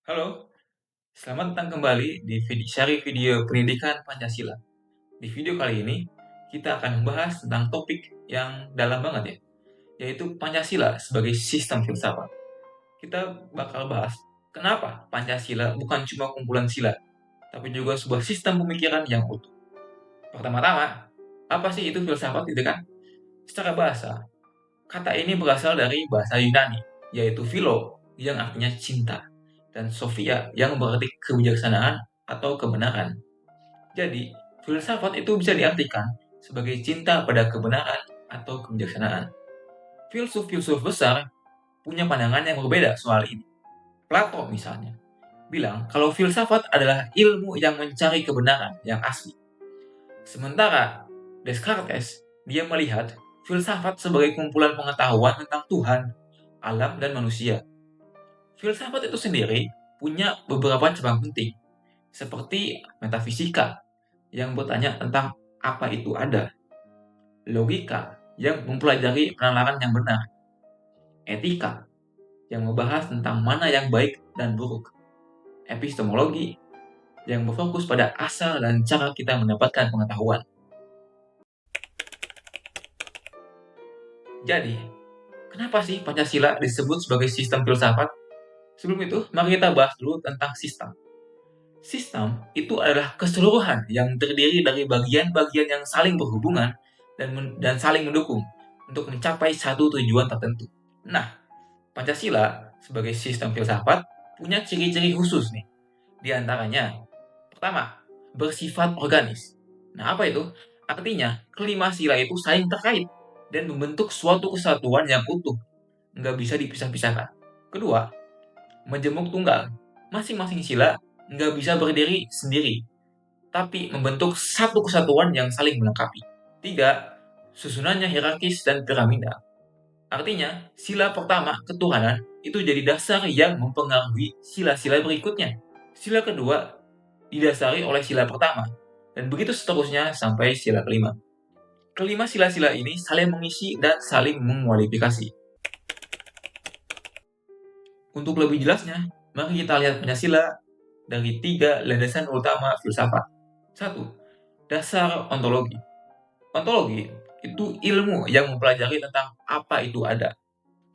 Halo, selamat datang kembali di seri video pendidikan Pancasila. Di video kali ini, kita akan membahas tentang topik yang dalam banget ya, yaitu Pancasila sebagai sistem filsafat. Kita bakal bahas kenapa Pancasila bukan cuma kumpulan sila, tapi juga sebuah sistem pemikiran yang utuh. Pertama-tama, apa sih itu filsafat gitu kan? Secara bahasa, kata ini berasal dari bahasa Yunani, yaitu philo yang artinya cinta, dan sophia yang berarti kebijaksanaan atau kebenaran. Jadi, filsafat itu bisa diartikan sebagai cinta pada kebenaran atau kebijaksanaan. Filsuf-filsuf besar punya pandangan yang berbeda soal ini. Plato misalnya, bilang kalau filsafat adalah ilmu yang mencari kebenaran yang asli. Sementara Descartes, dia melihat filsafat sebagai kumpulan pengetahuan tentang Tuhan, alam, dan manusia. Filsafat itu sendiri punya beberapa cabang penting, seperti metafisika, yang bertanya tentang apa itu ada, logika, yang mempelajari penalaran yang benar, etika, yang membahas tentang mana yang baik dan buruk, epistemologi, yang berfokus pada asal dan cara kita mendapatkan pengetahuan. Jadi, kenapa sih Pancasila disebut sebagai sistem filsafat? Sebelum itu, mari kita bahas dulu tentang sistem. Sistem itu adalah keseluruhan yang terdiri dari bagian-bagian yang saling berhubungan dan saling mendukung untuk mencapai satu tujuan tertentu. Nah, Pancasila sebagai sistem filsafat punya ciri-ciri khusus nih. Di antaranya, pertama, bersifat organis. Nah, apa itu? Artinya, kelima sila itu saling terkait dan membentuk suatu kesatuan yang utuh, nggak bisa dipisah-pisahkan. Kedua, majemuk tunggal. Masing-masing sila nggak bisa berdiri sendiri, tapi membentuk satu kesatuan yang saling melengkapi. Tiga, susunannya hierarkis dan piramida. Artinya, sila pertama, ketuhanan, itu jadi dasar yang mempengaruhi sila-sila berikutnya. Sila kedua didasari oleh sila pertama, dan begitu seterusnya sampai sila kelima. Kelima sila-sila ini saling mengisi dan saling mengualifikasi. Untuk lebih jelasnya, mari kita lihat Pancasila dari 3 landasan utama filsafat. 1. Dasar ontologi. Ontologi itu ilmu yang mempelajari tentang apa itu ada.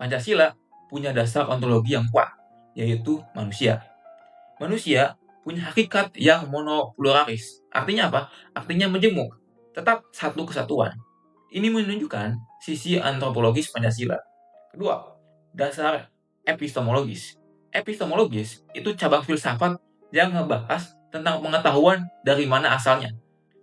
Pancasila punya dasar ontologi yang kuat, yaitu manusia. Manusia punya hakikat yang monopluralis. Artinya apa? Artinya majemuk, tetap satu kesatuan. Ini menunjukkan sisi antropologis Pancasila. Kedua, dasar epistemologis. Epistemologis itu cabang filsafat yang ngebahas tentang pengetahuan dari mana asalnya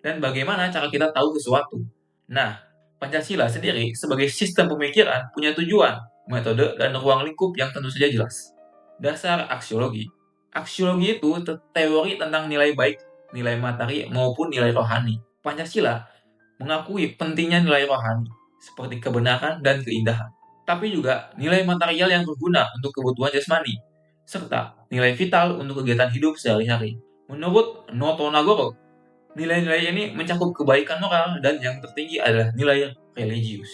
dan bagaimana cara kita tahu sesuatu. Nah, Pancasila sendiri sebagai sistem pemikiran punya tujuan, metode, dan ruang lingkup yang tentu saja jelas. Dasar aksiologi. Aksiologi itu teori tentang nilai baik, nilai materi, maupun nilai rohani. Pancasila mengakui pentingnya nilai rohani, seperti kebenaran dan keindahan, tapi juga nilai material yang berguna untuk kebutuhan jasmani, serta nilai vital untuk kegiatan hidup sehari-hari. Menurut Noto Nagoro, nilai-nilai ini mencakup kebaikan moral dan yang tertinggi adalah nilai religius.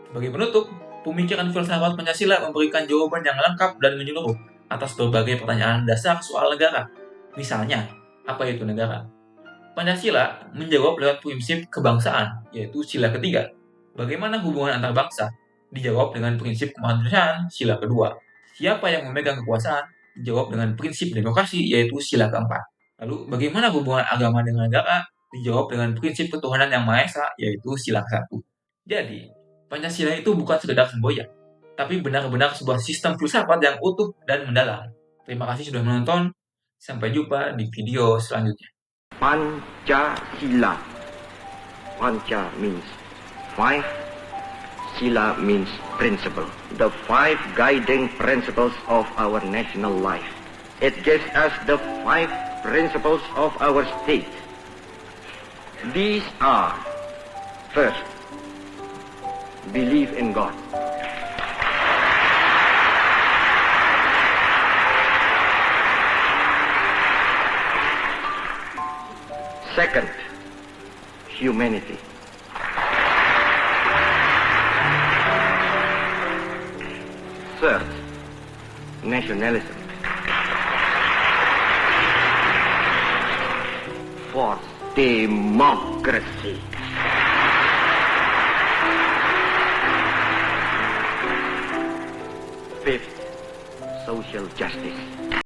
Sebagai penutup, pemikiran filsafat Pancasila memberikan jawaban yang lengkap dan menyeluruh atas berbagai pertanyaan dasar soal negara. Misalnya, apa itu negara? Pancasila menjawab lewat prinsip kebangsaan, yaitu sila ketiga. Bagaimana hubungan antar bangsa? Dijawab dengan prinsip kemanusiaan, sila kedua. Siapa yang memegang kekuasaan? Dijawab dengan prinsip demokrasi, yaitu sila keempat. Lalu, bagaimana hubungan agama dengan negara? Dijawab dengan prinsip ketuhanan yang Maha Esa, yaitu sila satu. Jadi, Pancasila itu bukan sekedar semboyan, tapi benar-benar sebuah sistem filsafat yang utuh dan mendalam. Terima kasih sudah menonton. Sampai jumpa di video selanjutnya. Pancasila. Panca means 5, Sila means principle. The 5 guiding principles of our national life. It gives us the 5 principles of our state. These are, first, believe in God. Second, humanity. Third, nationalism. Fourth, democracy. Fifth, social justice.